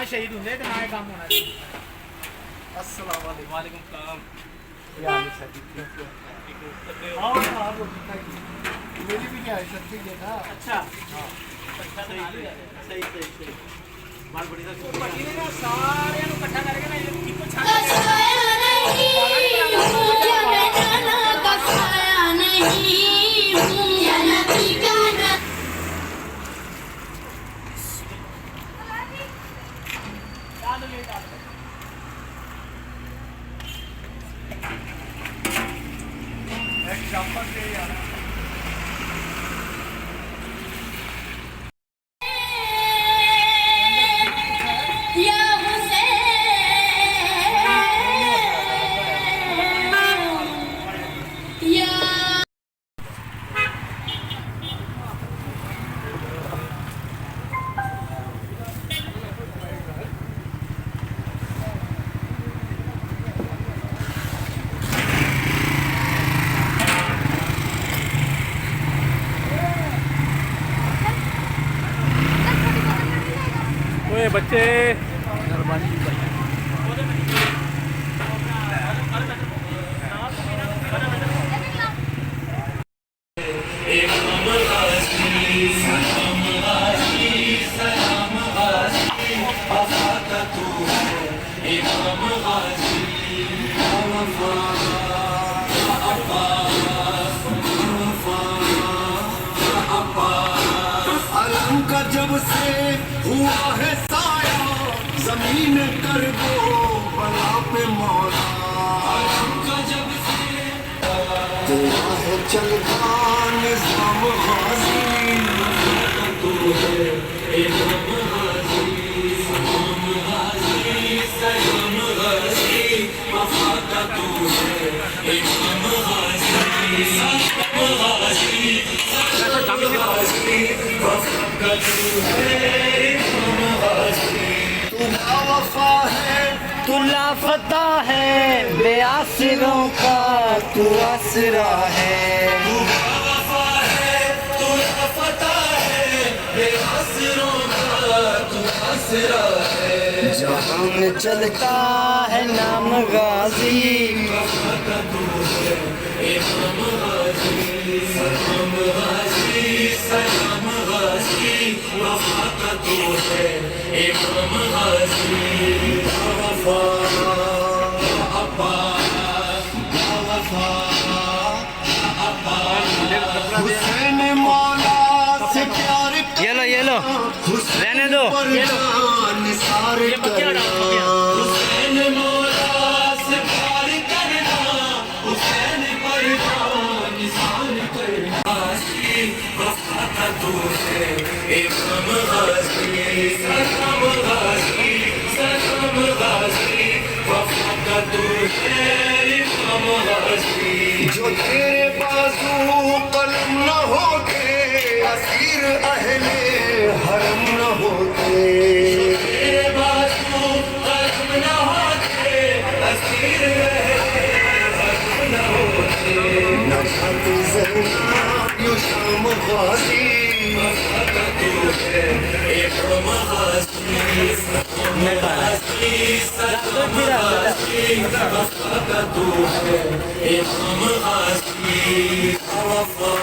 शहीद होंगे तो ना काम होना चाहिए। अस्सलाम वालेकुम सलाम यार मेरी भी क्या है सच्ची है ना। अच्छा हाँ सही बाल बड़ी सा सारे इकट्ठा करके ना इनको छान बच्चे जब से हुआ है साया जमीन कर दो बला पे मौला जब से तेरा है चलता निज़ाम गाज़ी तू है इमाम गाज़ी सलाम गाज़ी सलाम गाज़ी वफा का तू है इमाम गाज़ी सलाम गाज़ी सलाम गाज़ी वफा का तू तू लापता है बेआसरों का तू आसरा है। तू वफा है तू लापता है बेआसरों का तू आसरा है। जहां में चलता है नाम गाजी वफा का तू है इमाम गाजी सलाम गाजी सलाम गाजी वफा का तू है इमाम गाजी हुसैन मौला से प्यार ये लो रहने दो निसार करना हुसैन मौला से प्यार करना हुसैन पर निसार करना वफा का तू है इमाम गाजी सलाम गाजी सलाम गाजी वफा का तू है इमाम गाजी। जो तेरे बाजू कलम न होते असीर अहले हरम न होते तेरे बाजू कलम न होते असीर अहले हरम न होते न खाती ज़हना यो शाम गाज़ी वफा का तू है इमाम गाज़ी सलाम गाज़ी सलाम गाज़ी वफा का तू है इमाम गाज़ी वफा